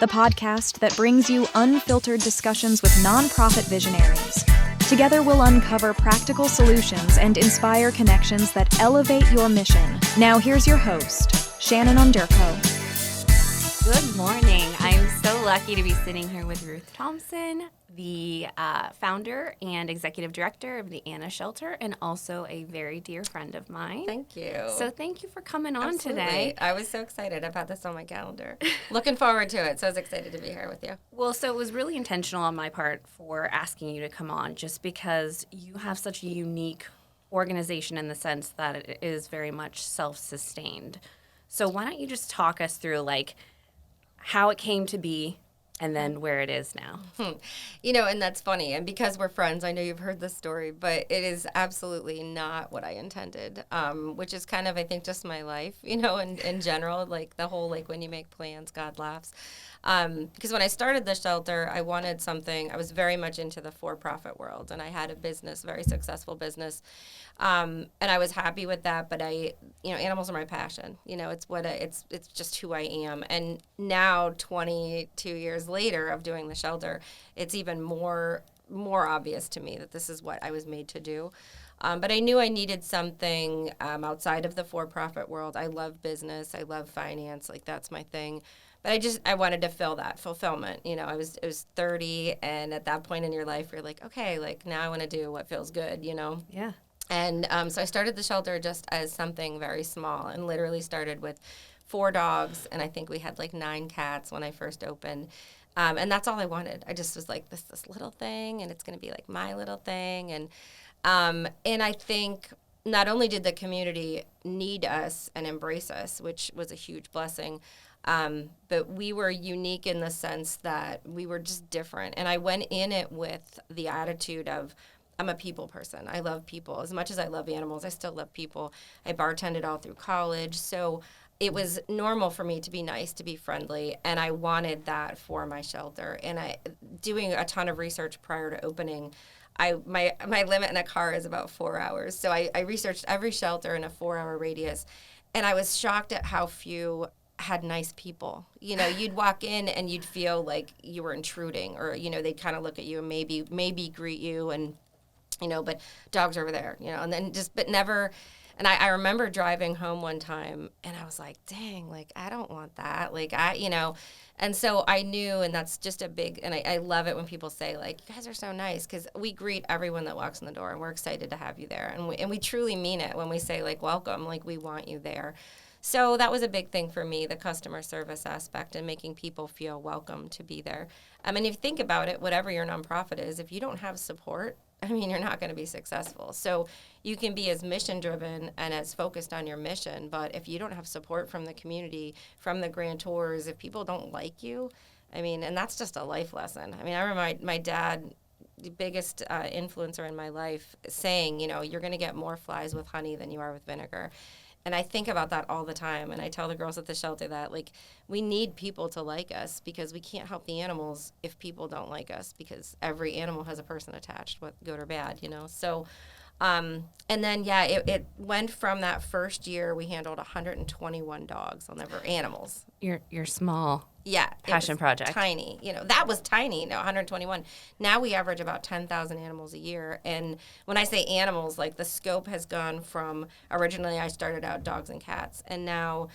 the podcast that brings you unfiltered discussions with nonprofit visionaries. Together we'll uncover practical solutions and inspire connections that elevate your mission. Now here's your host, Shannon Underco. Good morning. I'm so lucky to be sitting here with Ruth Thompson, the founder and executive director of the Anna Shelter, and also a very dear friend of mine. Thank you. So thank you for coming on Absolutely. today. I was so excited. I've had this on my calendar. Looking forward to it. So I was excited to be here with you. Well, so it was really intentional on my part for asking you to come on, just because you have such a unique organization in the sense that it is very much self-sustained. So why don't you just talk us through, like, how it came to be and then where it is now. You know, and that's funny. And because we're friends, I know you've heard this story, but it is absolutely not what I intended, which is kind of, I think, just my life, you know, in general, like the whole, like, when you make plans, God laughs. Because when I started the shelter, I wanted something, I was very much into the for-profit world, and I had a business, very successful business. And I was happy with that, but animals are my passion. You know, it's just who I am. And now, 22 years later of doing the shelter, it's even more obvious to me that this is what I was made to do. But I knew I needed something outside of the for-profit world. I love business. I love finance. Like, that's my thing. But I wanted to fill that fulfillment. You know, it was 30, and at that point in your life, you're like, okay, like, now I want to do what feels good, you know? Yeah. And so I started the shelter just as something very small, and literally started with 4 dogs, and I think we had like 9 cats when I first opened. And that's all I wanted. I just was like, this little thing, and it's going to be like my little thing. And I think not only did the community need us and embrace us, which was a huge blessing, but we were unique in the sense that we were just different. And I went in it with the attitude of, I'm a people person. I love people. As much as I love animals, I still love people. I bartended all through college. So it was normal for me to be nice, to be friendly, and I wanted that for my shelter. And doing a ton of research prior to opening, my limit in a car is about 4 hours. So I researched every shelter in a 4-hour radius, and I was shocked at how few had nice people. You know, you'd walk in and you'd feel like you were intruding, or, you know, they'd kind of look at you and maybe greet you, and, you know, but dogs are over there, you know, and then but never. And I remember driving home one time, and I was like, dang, like, I don't want that. Like, and so I knew, and that's just a big, and I love it when people say, like, you guys are so nice, because we greet everyone that walks in the door, and we're excited to have you there. And we truly mean it when we say, like, welcome, like, we want you there. So that was a big thing for me, the customer service aspect and making people feel welcome to be there. I mean, if you think about it, whatever your nonprofit is, if you don't have support, I mean, you're not going to be successful. So you can be as mission-driven and as focused on your mission, but if you don't have support from the community, from the grantors, if people don't like you, I mean, and that's just a life lesson. I mean, I remember my dad, the biggest influencer in my life, saying, you know, you're going to get more flies with honey than you are with vinegar. And I think about that all the time, and I tell the girls at the shelter that, like, we need people to like us, because we can't help the animals if people don't like us, because every animal has a person attached, good or bad, you know. So, and then, yeah, it went from that first year, we handled 121 dogs. I'll never, animals. Your small passion project. Tiny. You know, that was tiny. No, 121. Now we average about 10,000 animals a year. And when I say animals, like, the scope has gone from, originally I started out dogs and cats, and now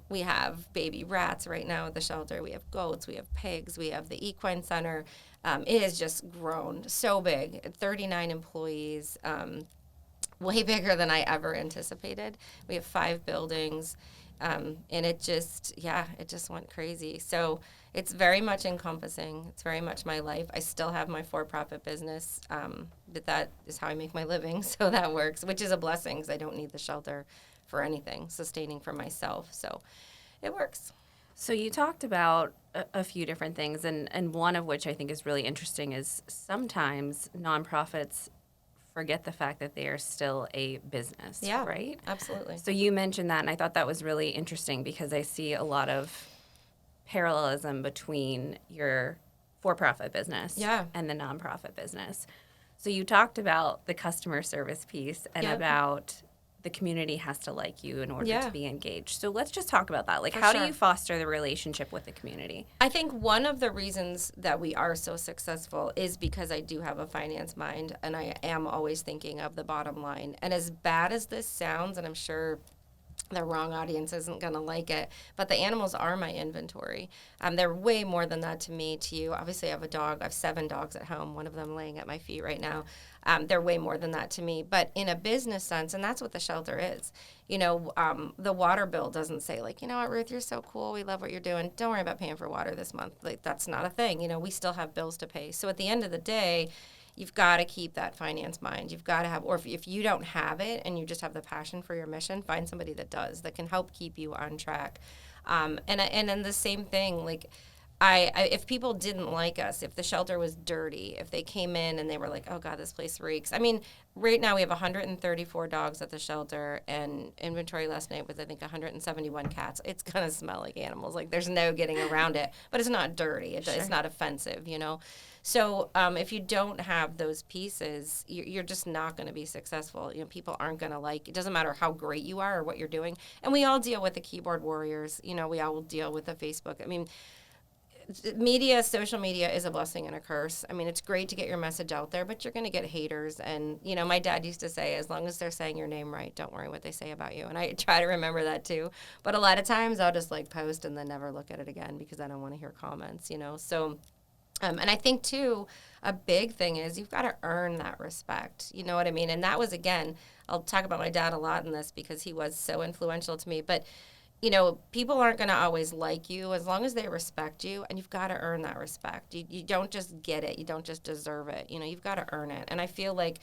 we have baby rats right now at the shelter. We have goats, we have pigs, we have the equine center. It has just grown so big, 39 employees, way bigger than I ever anticipated. We have 5 buildings. And it just went crazy. So it's very much encompassing. It's very much my life. I still have my for-profit business, but that is how I make my living. So that works, which is a blessing, because I don't need the shelter for anything, sustaining for myself. So it works. So you talked about a few different things, and one of which I think is really interesting is sometimes nonprofits forget the fact that they are still a business, right? Absolutely. So you mentioned that, and I thought that was really interesting, because I see a lot of parallelism between your for-profit business and the nonprofit business. So you talked about the customer service piece and about the community has to like you in order Yeah. to be engaged. So let's just talk about that. Like, For how sure. do you foster the relationship with the community? I think one of the reasons that we are so successful is because I do have a finance mind, and I am always thinking of the bottom line. And as bad as this sounds, and I'm sure the wrong audience isn't going to like it, but the animals are my inventory. They're way more than that to me, to you. Obviously, I have a dog. I have 7 dogs at home, one of them laying at my feet right now. They're way more than that to me. But in a business sense, and that's what the shelter is, the water bill doesn't say, like, you know what, Ruth, you're so cool. We love what you're doing. Don't worry about paying for water this month. Like, that's not a thing. We still have bills to pay. So at the end of the day, you've got to keep that finance mind. You've got to have, or if you don't have it and you just have the passion for your mission, find somebody that does, that can help keep you on track. And then the same thing, like, if people didn't like us, if the shelter was dirty, if they came in and they were like, oh God, this place reeks. I mean, right now we have 134 dogs at the shelter, and inventory last night was, I think, 171 cats. It's going to smell like animals. Like, there's no getting around it, but it's not dirty. It's not offensive, So if you don't have those pieces, you're just not going to be successful. People aren't going to like. It doesn't matter how great you are or what you're doing. And we all deal with the keyboard warriors. We all deal with the Facebook. I mean, social media is a blessing and a curse. I mean, it's great to get your message out there, but you're going to get haters. And, my dad used to say, as long as they're saying your name right, don't worry what they say about you. And I try to remember that too. But a lot of times I'll just post and then never look at it again because I don't want to hear comments, So, and I think too, a big thing is you've got to earn that respect. You know what I mean? And that was, again, I'll talk about my dad a lot in this because he was so influential to me. But people aren't going to always like you as long as they respect you, and you've got to earn that respect. You don't just get it. You don't just deserve it. You've got to earn it. And I feel like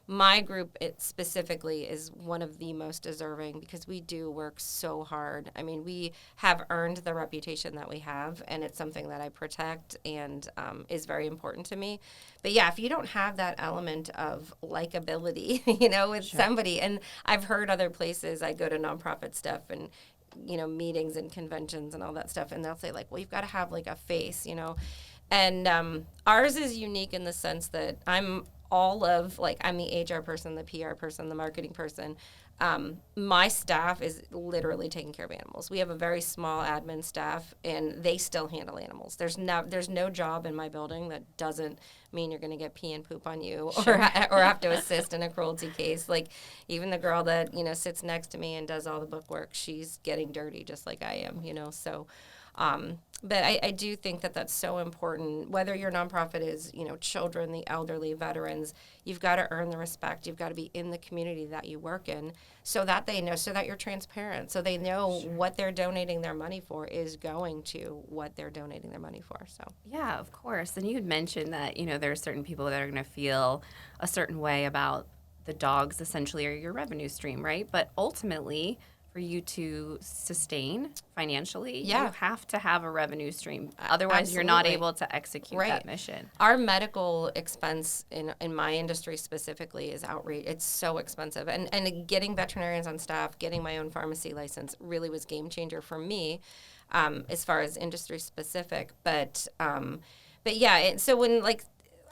my group specifically is one of the most deserving because we do work so hard. I mean, we have earned the reputation that we have, and it's something that I protect and is very important to me. But yeah, if you don't have that element of likability, with somebody, and I've heard other places, I go to nonprofit stuff and meetings and conventions and all that stuff, and they'll say well, you've got to have a face, and ours is unique in the sense that I'm the HR person, the PR person, the marketing person. My staff is literally taking care of animals. We have a very small admin staff, and they still handle animals. There's no job in my building that doesn't mean you're going to get pee and poop on you or have to assist in a cruelty case. Even the girl that sits next to me and does all the book work, she's getting dirty just like I am. So. But I do think that that's so important. Whether your nonprofit is, children, the elderly, veterans, you've got to earn the respect. You've got to be in the community that you work in so that they know, so that you're transparent, so they know what they're donating their money for is going to what they're donating their money for. So yeah, of course. And you had mentioned that, there are certain people that are going to feel a certain way about the dogs essentially are your revenue stream, right? But ultimately, for you to sustain financially, you have to have a revenue stream. Otherwise, you're not able to execute that mission. Our medical expense in my industry specifically is outrageous. It's so expensive. And getting veterinarians on staff, getting my own pharmacy license really was game changer for me as far as industry specific. But yeah, so when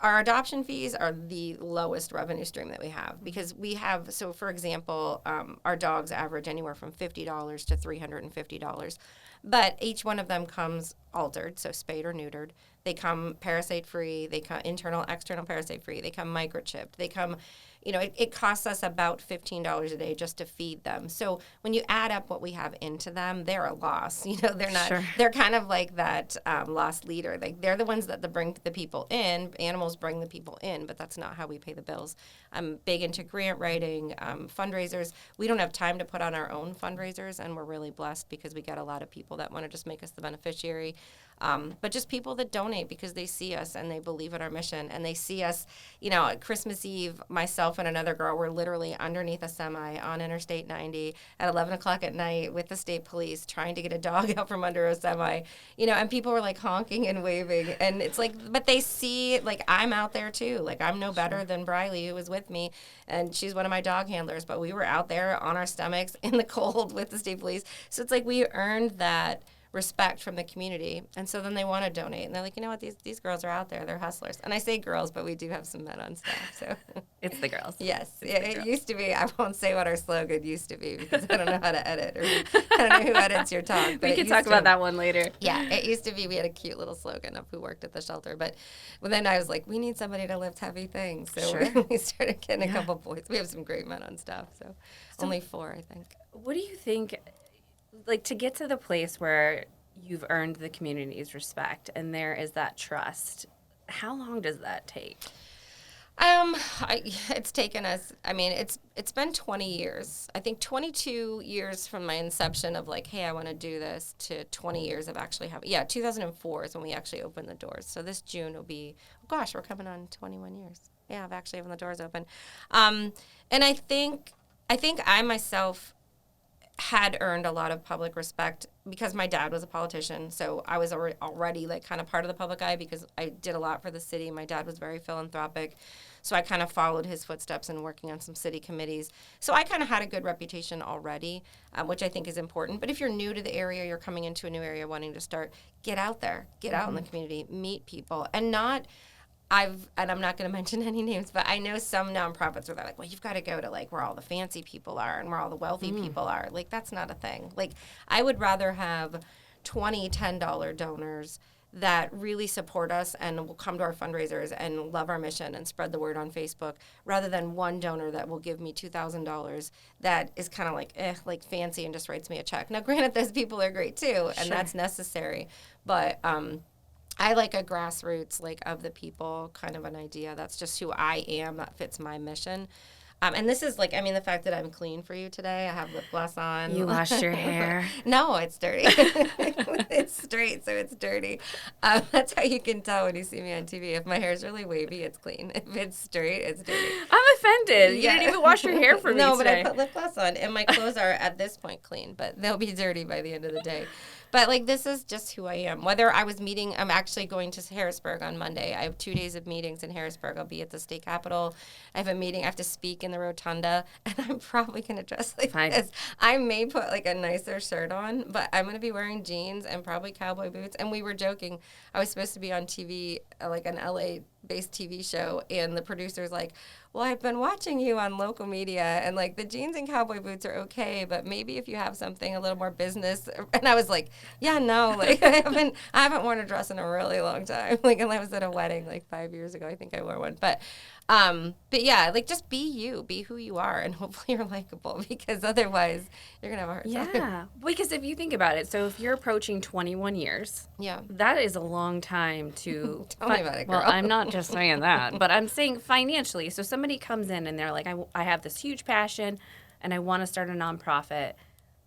our adoption fees are the lowest revenue stream that we have because we have, so for example, our dogs average anywhere from $50 to $350, but each one of them comes altered, so spayed or neutered. They come parasite-free, they come internal, external parasite-free, they come microchipped, they come, it costs us about $15 a day just to feed them. So when you add up what we have into them, they're a loss. They're not, they're kind of like that lost leader. They're the ones that bring the people in. Animals bring the people in, but that's not how we pay the bills. I'm big into grant writing, fundraisers. We don't have time to put on our own fundraisers, and we're really blessed because we get a lot of people that want to just make us the beneficiary. But just people that donate because they see us and they believe in our mission and they see us, at Christmas Eve, myself and another girl were literally underneath a semi on Interstate 90 at 11 o'clock at night with the state police trying to get a dog out from under a semi, and people were honking and waving. And it's but they see, I'm out there too. I'm no better than Briley, who was with me, and she's one of my dog handlers, but we were out there on our stomachs in the cold with the state police. So it's we earned that respect from the community. And so then they want to donate. And they're like, you know what, these girls are out there. They're hustlers. And I say girls, but we do have some men on staff. So It's the girls. yes. It's It girls. used to be. I won't say what our slogan used to be because I don't know how to edit. Or I don't know who edits your talk. We can talk about that one later. Yeah, it used to be we had a cute little slogan of who worked at the shelter. But then I was like, we need somebody to lift heavy things. So Sure. we started getting a couple boys. We have some great men on staff. So only 4, I think. What do you think, like, to get to the place where you've earned the community's respect and there is that trust, how long does that take? It's taken us, I mean, it's been 20 years. I think 22 years from my inception of like, hey, I want to do this, to 20 years of actually having, 2004 is when we actually opened the doors. So this June will be, gosh, we're coming on 21 years. Yeah, I've actually having the doors open. And I think I myself had earned a lot of public respect because my dad was a politician. So I was already like kind of part of the public eye because I did a lot for the city. My dad was very philanthropic. So I kind of followed his footsteps in working on some city committees. So I kind of had a good reputation already, which I think is important. But if you're new to the area, you're coming into a new area wanting to start, get out there, get out in the community, meet people, and not... and I'm not going to mention any names, but I know some nonprofits where they're like, well, you've got to go to like where all the fancy people are and where all the wealthy people are. Like, that's not a thing. Like, I would rather have 20 $10 donors that really support us and will come to our fundraisers and love our mission and spread the word on Facebook, rather than one donor that will give me $2,000 that is kind of like fancy and just writes me a check. Now, granted, those people are great too, and that's necessary, but I like a grassroots, like, of the people kind of an idea. That's just who I am. That fits my mission. And this is like, I mean, the fact that I'm clean for you today. I have lip gloss on. You washed your hair. No, it's dirty. It's straight, so it's dirty. That's how you can tell when you see me on TV. If my hair's really wavy, it's clean. If it's straight, it's dirty. I'm offended. You didn't even wash your hair for me No, today. but I put lip gloss on, and my clothes are at this point clean, but they'll be dirty by the end of the day. But, like, this is just who I am. Whether I was meeting, I'm actually going to Harrisburg on Monday. I have 2 days of meetings in Harrisburg. I'll be at the state capitol. I have a meeting. I have to speak in the rotunda, and I'm probably going to dress like this. I may put, like, a nicer shirt on, but I'm going to be wearing jeans and probably cowboy boots. And we were joking. I was supposed to be on TV, like an LA-based TV show, and the producer's like, well, I've been watching you on local media, and, like, the jeans and cowboy boots are okay, but maybe if you have something a little more business. And I was like, yeah, no, like, I haven't worn a dress in a really long time. Like, and I was at a wedding, like, 5 years ago. I think I wore one. But yeah, like, just be you. Be who you are, and hopefully you're likable, because otherwise you're going to have a hard time. Yeah, because if you think about it, so if you're approaching 21 years, Yeah. that is a long time to... Tell me about it, girl. Well, I'm not just saying that, but I'm saying financially. So somebody comes in and they're like, I have this huge passion and I want to start a nonprofit.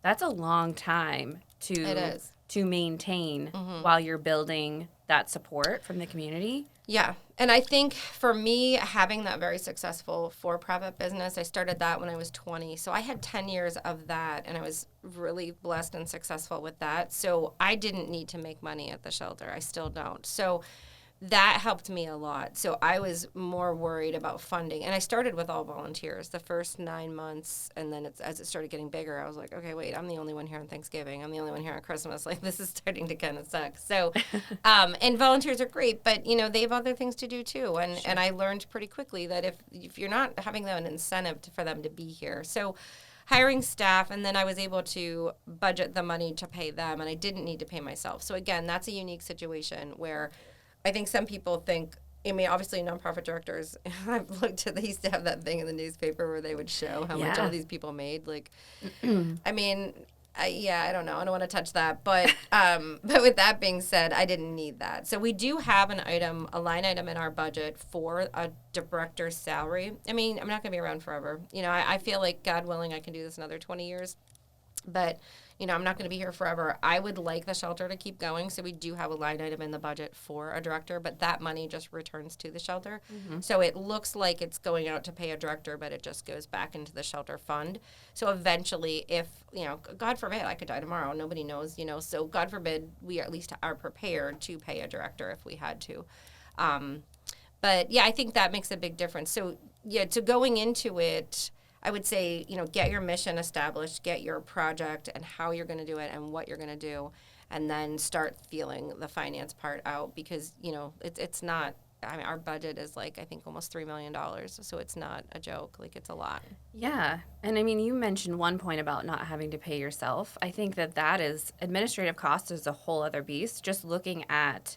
That's a long time It is. to maintain while you're building that support from the community. Yeah. And I think for me, having that very successful for-profit business, I started that when I was 20. So I had 10 years of that, and I was really blessed and successful with that. So I didn't need to make money at the shelter. I still don't. So that helped me a lot. So I was more worried about funding. And I started with all volunteers the first 9 months. And then as it started getting bigger, I was like, okay, wait, I'm the only one here on Thanksgiving. I'm the only one here on Christmas. Like, this is starting to kind of suck. So, and volunteers are great, but, you know, they have other things to do too. And I learned pretty quickly that if you're not having them an incentive for them to be here. So hiring staff, and then I was able to budget the money to pay them, and I didn't need to pay myself. So again, that's a unique situation where I think some people think, I mean, obviously nonprofit directors, I've looked at, they used to have that thing in the newspaper where they would show how much all these people made. Like, I mean, I don't know. I don't want to touch that. But with that being said, I didn't need that. So we do have a line item in our budget for a director's salary. I mean, I'm not going to be around forever. You know, I feel like, God willing, I can do this another 20 years. But, you know, I'm not going to be here forever. I would like the shelter to keep going, so we do have a line item in the budget for a director, but that money just returns to the shelter. So it looks like it's going out to pay a director, but it just goes back into the shelter fund. So eventually, if, you know, God forbid, I could die tomorrow. Nobody knows, you know. So God forbid, we at least are prepared to pay a director if we had to. But, yeah, I think that makes a big difference. So, yeah, to going into it, I would say, you know, get your mission established, get your project and how you're going to do it and what you're going to do. and then start feeling the finance part out, because, you know, it's not, I mean, our budget is like, I think almost $3 million. So it's not a joke. Like, it's a lot. Yeah. And I mean, you mentioned one point about not having to pay yourself. I think that is administrative cost is a whole other beast. Just looking at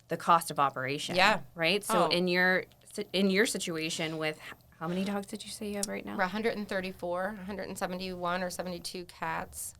the cost of operation. Yeah. Right. So Oh. in your situation with how many dogs did you say you have right now? We're 134, 171 or 72 cats.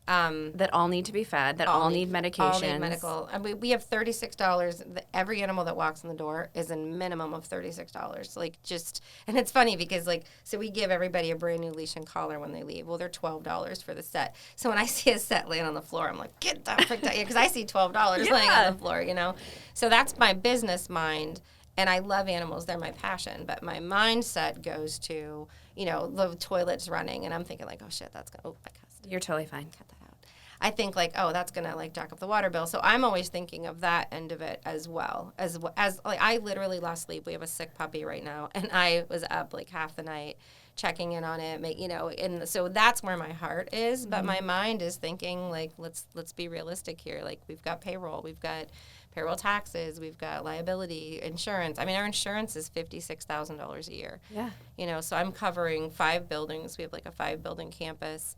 That all need to be fed, that all need medications. All need medical. And we have $36. Every animal that walks in the door is a minimum of $36. Like, just, and it's funny because, like, so we give everybody a brand new leash and collar when they leave. Well, they're $12 for the set. So when I see a set laying on the floor, I'm like, get that fricked out here, because I see $12 laying on the floor, you know? So that's my business mind. And I love animals. They're my passion. But my mindset goes to, you know, the toilet's running. And I'm thinking, like, oh, shit, that's going to, oh, I cussed. You're totally fine. Cut that out. I think, like, oh, that's going to, like, jack up the water bill. So I'm always thinking of that end of it as well. As like, I literally lost sleep. We have a sick puppy right now. And I was up, like, half the night checking in on it, you know, and so that's where my heart is. But my mind is thinking, like, let's be realistic here. Like, we've got payroll. We've got payroll taxes, we've got liability, insurance. I mean, our insurance is $56,000 a year. Yeah. You know, so I'm covering 5 buildings. We have like a 5-building campus,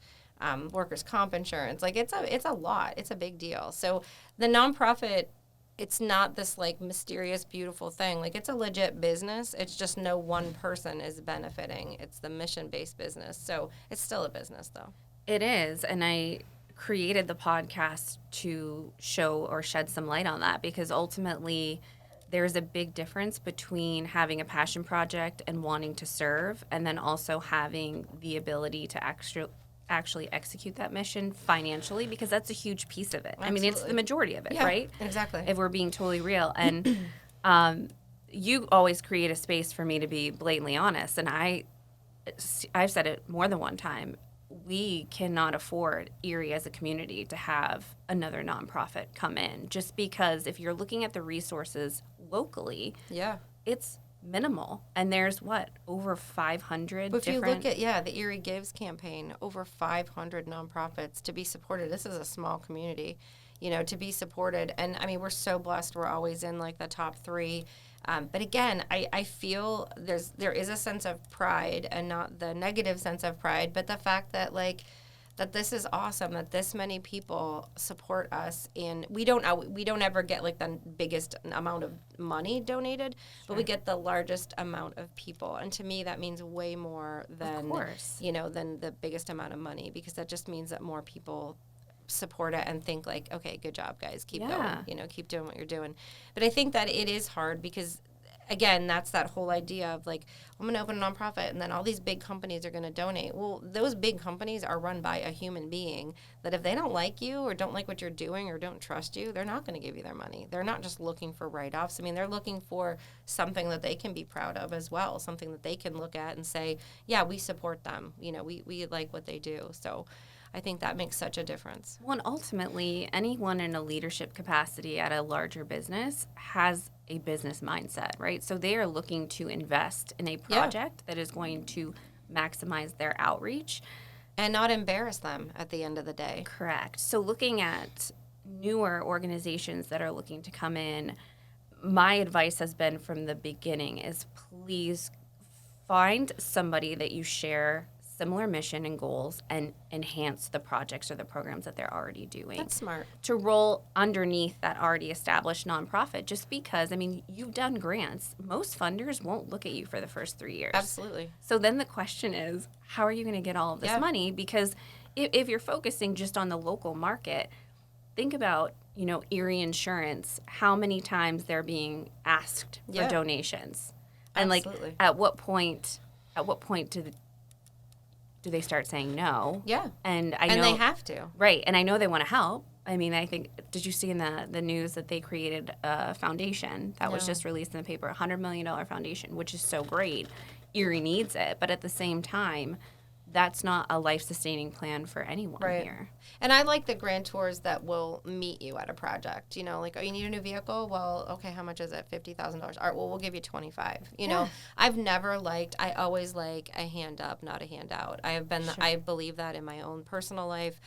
workers' comp insurance. Like, it's a lot. It's a big deal. So the nonprofit, it's not this like mysterious, beautiful thing. Like, it's a legit business. It's just no one person is benefiting. It's the mission-based business. So it's still a business, though. It is. And I created the podcast to show or shed some light on that, because ultimately there's a big difference between having a passion project and wanting to serve, and then also having the ability to actually execute that mission financially, because that's a huge piece of it. Absolutely. I mean, it's the majority of it, Yeah, right? exactly. If we're being totally real. And you always create a space for me to be blatantly honest, and I've said it more than one time. We cannot afford, Erie as a community, to have another nonprofit come in, just because if you're looking at the resources locally, Yeah. it's minimal. And there's over 500 But if different... you look at, the Erie Gives campaign, over 500 nonprofits to be supported. This is a small community, you know, to be supported. And I mean, we're so blessed. We're always in like the top 3. But again, I feel there is a sense of pride, and not the negative sense of pride, but the fact that, like, that this is awesome, that this many people support us, and we don't ever get like the biggest amount of money donated, but we get the largest amount of people, and to me that means way more than, you know, than the biggest amount of money, because that just means that more people support it and think like, okay, good job, guys, keep going, you know, keep doing what you're doing. But I think that it is hard because, again, that's that whole idea of like, I'm going to open a nonprofit and then all these big companies are going to donate. Well, those big companies are run by a human being that if they don't like you or don't like what you're doing or don't trust you, they're not going to give you their money. They're not just looking for write-offs. I mean, they're looking for something that they can be proud of as well, something that they can look at and say, yeah, we support them. You know, we like what they do. So I think that makes such a difference. Well, and ultimately, anyone in a leadership capacity at a larger business has a business mindset, right? So they are looking to invest in a project that is going to maximize their outreach. And not embarrass them at the end of the day. Correct. So looking at newer organizations that are looking to come in, my advice has been from the beginning is please find somebody that you share similar mission and goals and enhance the projects or the programs that they're already doing. That's smart. To roll underneath that already established nonprofit, just because, I mean, you've done grants. Most funders won't look at you for the first 3 years. Absolutely. So then the question is, how are you going to get all of this money? Because if you're focusing just on the local market, think about, you know, Erie Insurance, how many times they're being asked for donations. And Absolutely. like, at what point do they start saying no? Yeah. And I know they have to. Right. And I know they want to help. I mean, I think, did you see in the news that they created a foundation that was just released in the paper, a $100 million foundation, which is so great. Erie needs it. But at the same time, that's not a life-sustaining plan for anyone here. And I like the grantors that will meet you at a project. You know, like, oh, you need a new vehicle? Well, okay, how much is it? $50,000. All right, well, we'll give you $25,000. You know, I always like a hand up, not a handout. I believe that in my own personal life.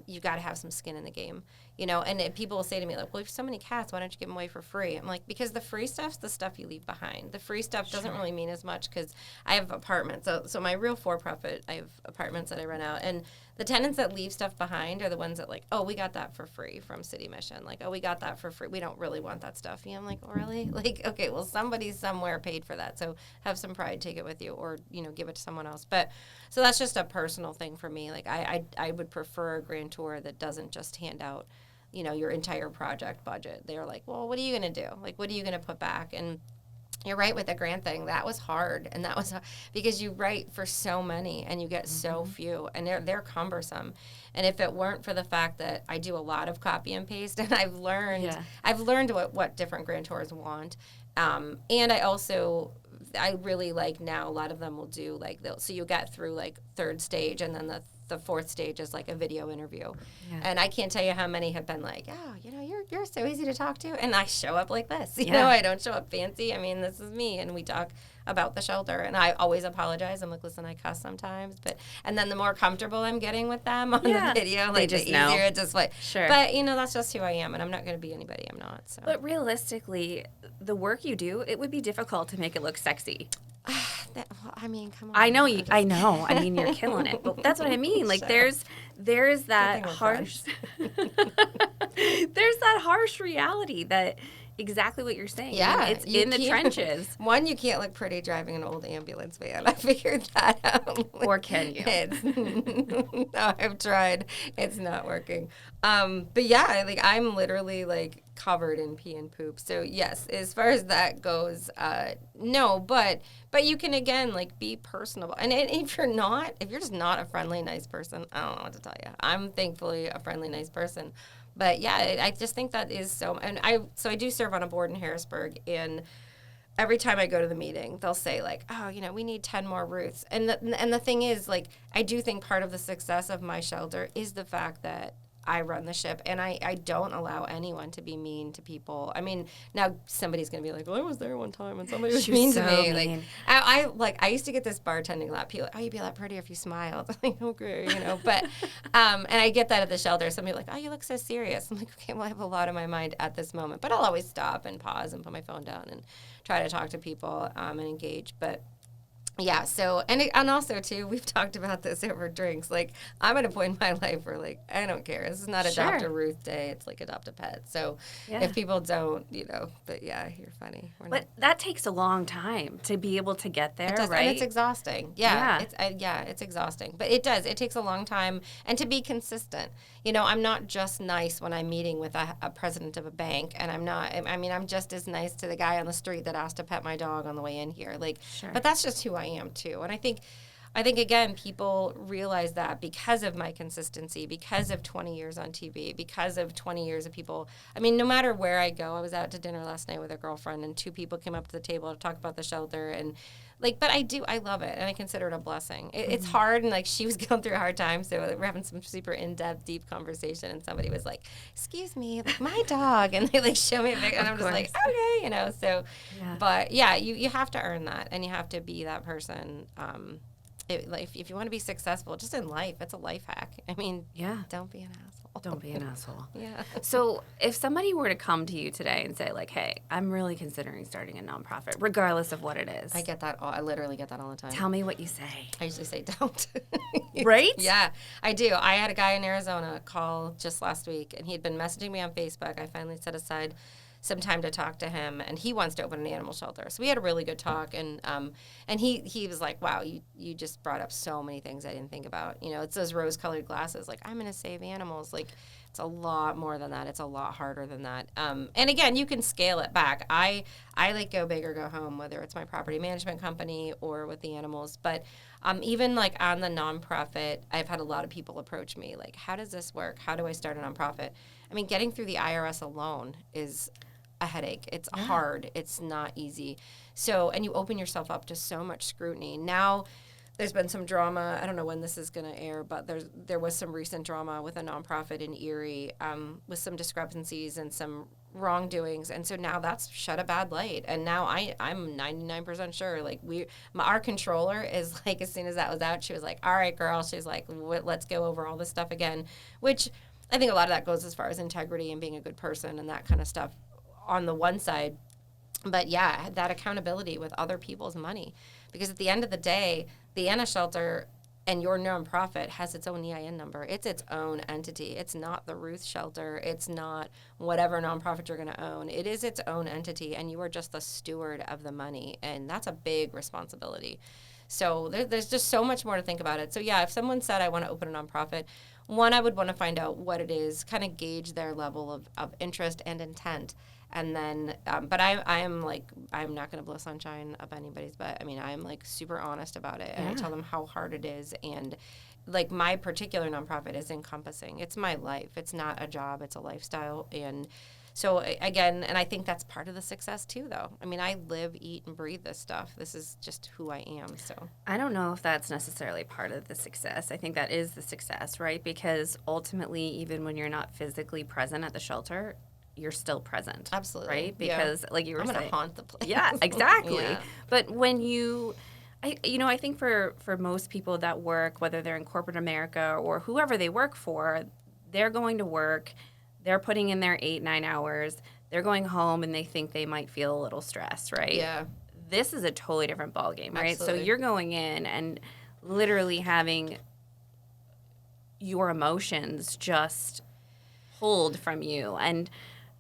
You got to have some skin in the game. And people will say to me, like, well, you have so many cats, why don't you give them away for free? I'm like, because the free stuff's the stuff you leave behind. The free stuff doesn't really mean as much because I have apartments. So my real for-profit, I have apartments that I rent out. And the tenants that leave stuff behind are the ones that like, oh, we got that for free from City Mission. Like, oh, we got that for free. We don't really want that stuff. I'm like, oh, really? Like, okay, well, somebody somewhere paid for that. So have some pride, take it with you, or, give it to someone else. But so that's just a personal thing for me. Like, I would prefer a grantor that doesn't just hand out, your entire project budget. They're like, well, what are you going to do? Like, what are you going to put back? And you're right with the grant thing. That was hard, and that was because you write for so many and you get so few, and they're cumbersome. And if it weren't for the fact that I do a lot of copy and paste, and I've learned what different grantors want, and I really like now a lot of them will do like so you get through like third stage, and then the fourth stage is like a video interview. Yeah. And I can't tell you how many have been like, oh, you're so easy to talk to. And I show up like this, I don't show up fancy. I mean, this is me. And we talk about the shelter. And I always apologize. I'm like, listen, I cuss sometimes. And then the more comfortable I'm getting with them on the video, like the easier it's just like, sure. But, that's just who I am. And I'm not going to be anybody I'm not. So. But realistically, the work you do, it would be difficult to make it look sexy. Come on. I know. I mean, you're killing it. But that's what I mean. Like, there's that harsh, there's that harsh reality that exactly what you're saying. Yeah, it's in the trenches. One, you can't look pretty driving an old ambulance van. I figured that out. Or can you? No, I've tried. It's not working. But yeah, like I'm literally like covered in pee and poop. So yes, as far as that goes, no. But you can again like be personable. And if you're just not a friendly, nice person, I don't know what to tell you. I'm thankfully a friendly, nice person. But yeah, I just think that is so. And I do serve on a board in Harrisburg, and every time I go to the meeting, they'll say like, oh, we need 10 more Ruths. And the thing is, like, I do think part of the success of my shelter is the fact that I run the ship, and I don't allow anyone to be mean to people. I mean, now somebody's going to be like, well, I was there one time and somebody was mean to me. Mean. Like, I used to get this bartending lap. People like, oh, you'd be a lot prettier if you smiled. I'm like, okay, But, and I get that at the shelter. Somebody like, oh, you look so serious. I'm like, okay, well, I have a lot on my mind at this moment. But I'll always stop and pause and put my phone down and try to talk to people and engage. But yeah, so, and also, too, we've talked about this over drinks. Like, I'm at a point in my life where, like, I don't care. This is not Adopt a Ruth Day. It's, like, Adopt a Pet. So, if people don't, but, yeah, you're funny. But that takes a long time to be able to get there, right? And it's exhausting. Yeah. It's exhausting. But it does. It takes a long time. And to be consistent. I'm not just nice when I'm meeting with a president of a bank. And I'm just as nice to the guy on the street that asked to pet my dog on the way in here. Like, but that's just who I am too. And I think again, people realize that because of my consistency, because of 20 years on TV, because of 20 years of people. I mean, no matter where I go, I was out to dinner last night with a girlfriend, and 2 people came up to the table to talk about the shelter, and but I love it, and I consider it a blessing. It's hard, and like she was going through a hard time, so we're having some super in-depth, deep conversation, and somebody was like, "Excuse me, like my dog," and they like show me a picture, and I'm just like, okay, So, but yeah, you have to earn that, and you have to be that person. If you want to be successful, just in life, it's a life hack. I mean, don't be an asshole. Don't be an asshole. Yeah. So if somebody were to come to you today and say, like, hey, I'm really considering starting a nonprofit, regardless of what it is. I get that. I literally get that all the time. Tell me what you say. I usually say don't. Right? Yeah, I do. I had a guy in Arizona call just last week, and he'd been messaging me on Facebook. I finally set aside some time to talk to him, and he wants to open an animal shelter. So we had a really good talk, and he was like, wow, you just brought up so many things I didn't think about. It's those rose-colored glasses. Like, I'm going to save animals. Like, it's a lot more than that. It's a lot harder than that. And again, you can scale it back. I like go big or go home, whether it's my property management company or with the animals. But even like on the nonprofit, I've had a lot of people approach me like, how does this work? How do I start a nonprofit? I mean, getting through the IRS alone is a headache. It's hard. It's not easy. So, and you open yourself up to so much scrutiny. Now, there's been some drama. I don't know when this is going to air, but there was some recent drama with a nonprofit in Erie with some discrepancies and some wrongdoings. And so now that's shed a bad light. And now I'm 99% sure. Like our controller is like, as soon as that was out, she was like, all right, girl. She's like, let's go over all this stuff again, which I think a lot of that goes as far as integrity and being a good person and that kind of stuff on the one side. But yeah, that accountability with other people's money. Because at the end of the day, the Anna Shelter and your nonprofit has its own EIN number. It's its own entity. It's not the Ruth Shelter. It's not whatever nonprofit you're going to own. It is its own entity, and you are just the steward of the money. And that's a big responsibility. So there's just so much more to think about it. So yeah, if someone said, I want to open a nonprofit, one, I would want to find out what it is, kind of gauge their level of interest and intent. And then, but I am like, I'm not going to blow sunshine up anybody's butt. I mean, I'm like super honest about it. And I tell them how hard it is. And like my particular nonprofit is encompassing. It's my life. It's not a job. It's a lifestyle. And so again, and I think that's part of the success too, though. I mean, I live, eat, and breathe this stuff. This is just who I am. So I don't know if that's necessarily part of the success. I think that is the success, right? Because ultimately, even when you're not physically present at the shelter, you're still present. Absolutely. Right? Because like you were saying. I'm going to haunt the place. Yeah, exactly. Yeah. But when I think for most people that work, whether they're in corporate America or whoever they work for, they're going to work, they're putting in their 8-9 hours, they're going home and they think they might feel a little stressed, right? Yeah. This is a totally different ballgame, right? Absolutely. So you're going in and literally having your emotions just pulled from you and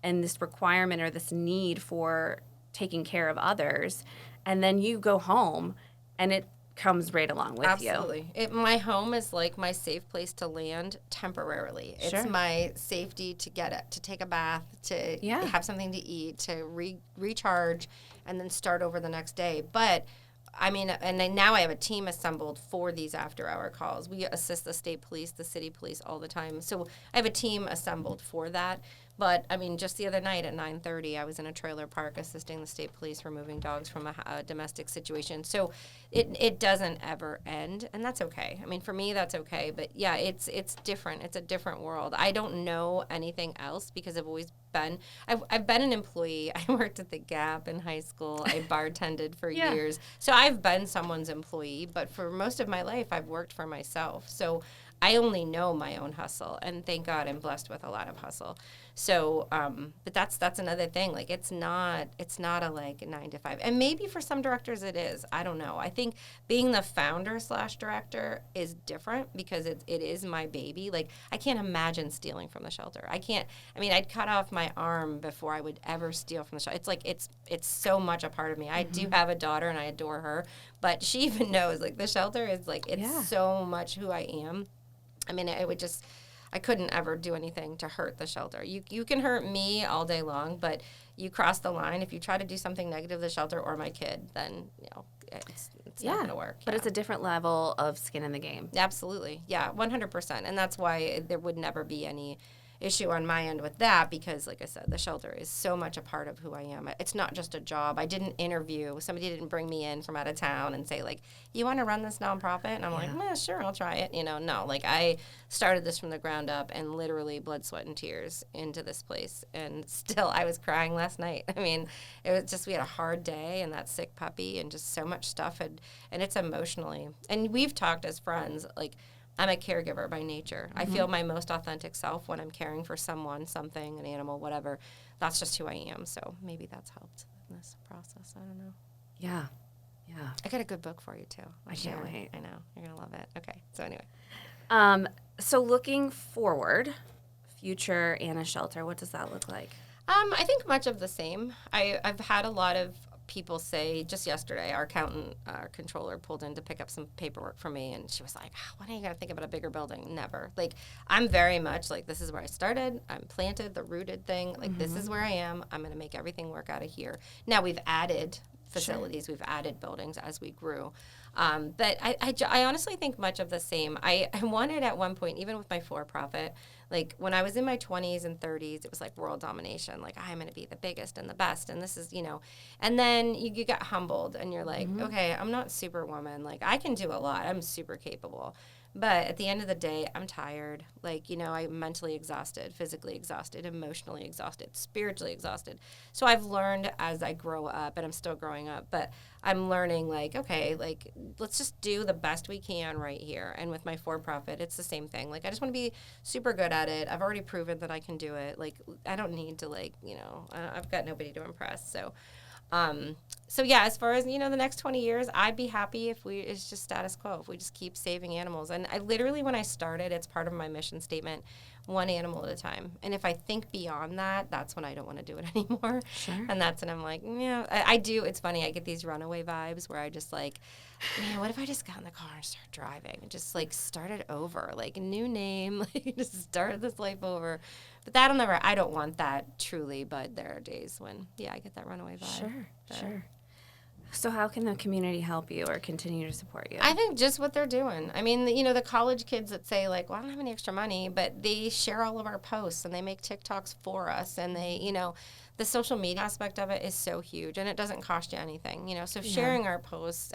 this requirement or this need for taking care of others, and then you go home and it comes right along with you. Absolutely. My home is like my safe place to land temporarily. Sure. It's my safety to to take a bath, to have something to eat, to recharge, and then start over the next day. But I mean, and then now I have a team assembled for these after-hour calls. We assist the state police, the city police all the time. So I have a team assembled for that. But, I mean, just the other night at 9:30, I was in a trailer park assisting the state police removing dogs from a domestic situation. So it doesn't ever end, and that's okay. I mean, for me, that's okay. But, yeah, it's different. It's a different world. I don't know anything else because I've always been – I've been an employee. I worked at the Gap in high school. I bartended for years. So I've been someone's employee, but for most of my life, I've worked for myself. So I only know my own hustle, and thank God I'm blessed with a lot of hustle. So, but that's another thing. Like, it's not a like 9 to 5, and maybe for some directors it is. I don't know. I think being the founder/director is different because it is my baby. Like, I can't imagine stealing from the shelter. I'd cut off my arm before I would ever steal from the shelter. It's like it's so much a part of me. I do have a daughter and I adore her, but she even knows like the shelter is like it's so much who I am. I mean, I couldn't ever do anything to hurt the shelter. You can hurt me all day long, but you cross the line. If you try to do something negative to the shelter or my kid, then, it's not going to work. But it's a different level of skin in the game. Absolutely. Yeah, 100%. And that's why there would never be any issue on my end with that because, like I said, the shelter is so much a part of who I am. It's not just a job. I didn't interview. Somebody didn't bring me in from out of town and say, like, you want to run this nonprofit? And I'm like, sure, I'll try it. No, like I started this from the ground up and literally blood, sweat, and tears into this place. And still, I was crying last night. I mean, it was just, we had a hard day and that sick puppy and just so much stuff. And it's emotionally. And we've talked as friends, like, I'm a caregiver by nature. I feel my most authentic self when I'm caring for someone, something, an animal, whatever. That's just who I am. So maybe that's helped in this process. I don't know. Yeah. I got a good book for you, too. I can't wait. I know. You're going to love it. Okay. So anyway. So looking forward, future Anna Shelter, what does that look like? I think much of the same. I've had a lot of people say, just yesterday, our accountant, our controller pulled in to pick up some paperwork for me, and she was like, when are you going to think about a bigger building? Never. Like, I'm very much like, this is where I started. I'm planted, the rooted thing. Like, this is where I am. I'm going to make everything work out of here. Now, we've added facilities. We've added buildings as we grew. But I honestly think much of the same. I wanted at one point, even with my for-profit, like when I was in my 20s and 30s, it was like world domination. Like, I'm going to be the biggest and the best. And this is, and then you get humbled and you're like, okay, I'm not Superwoman. Like, I can do a lot. I'm super capable. But at the end of the day, I'm tired. Like, I'm mentally exhausted, physically exhausted, emotionally exhausted, spiritually exhausted. So I've learned as I grow up, and I'm still growing up, but I'm learning, like, okay, like, let's just do the best we can right here. And with my for-profit, it's the same thing. Like, I just want to be super good at it. I've already proven that I can do it. Like, I don't need to, like, I've got nobody to impress. So yeah, as far as, the next 20 years, I'd be happy if it's just status quo, if we just keep saving animals. And I literally, when I started, it's part of my mission statement, one animal at a time. And if I think beyond that, that's when I don't want to do it anymore. Sure. And that's when I'm like, I do. It's funny. I get these runaway vibes where I just like, man, what if I just got in the car and started driving and just like started over, like a new name, like just started this life over. But I don't want that truly, but there are days when, I get that runaway vibe. Sure. So how can the community help you or continue to support you? I think just what they're doing. I mean, the college kids that say, like, well, I don't have any extra money, but they share all of our posts and they make TikToks for us. And they, the social media aspect of it is so huge, and it doesn't cost you anything, So sharing our posts,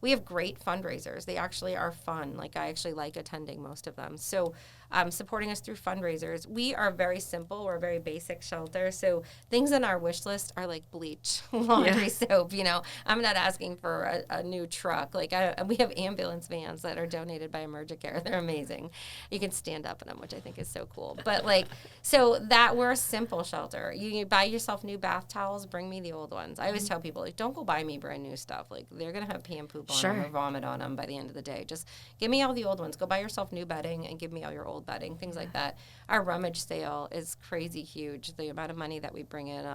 we have great fundraisers. They actually are fun. Like, I actually like attending most of them. So supporting us through fundraisers. We are very simple. We're a very basic shelter. So things on our wish list are like bleach, laundry soap, I'm not asking for a new truck. Like, we have ambulance vans that are donated by Emergicare. They're amazing. You can stand up in them, which I think is so cool. But, like, so that we're a simple shelter. You buy yourself new bath towels, bring me the old ones. I always tell people, like, don't go buy me brand new stuff. Like, they're going to have pee and poop on them or vomit on them by the end of the day. Just give me all the old ones. Go buy yourself new bedding and give me all your old bedding, things like that. Our rummage sale is crazy huge, the amount of money that we bring in.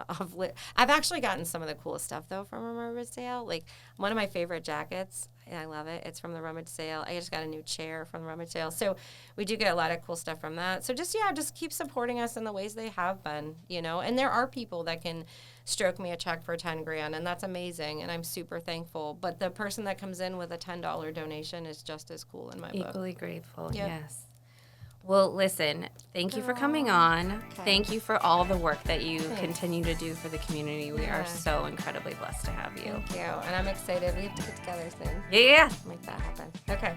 I've actually gotten some of the coolest stuff, though, from a rummage sale. Like, one of my favorite jackets, and I love it, it's from the rummage sale. I just got a new chair from the rummage sale. So we do get a lot of cool stuff from that. So just keep supporting us in the ways they have been, And there are people that can stroke me a check for $10,000, and that's amazing, and I'm super thankful. But the person that comes in with a $10 donation is just as cool in my book. Equally grateful, Yep. yes. Well, listen, thank you for coming on. Okay. Thank you for all the work that you continue to do for the community. We Yeah. are so incredibly blessed to have you. Thank you, and I'm excited. We have to get together soon. Yeah. Make that happen. Okay.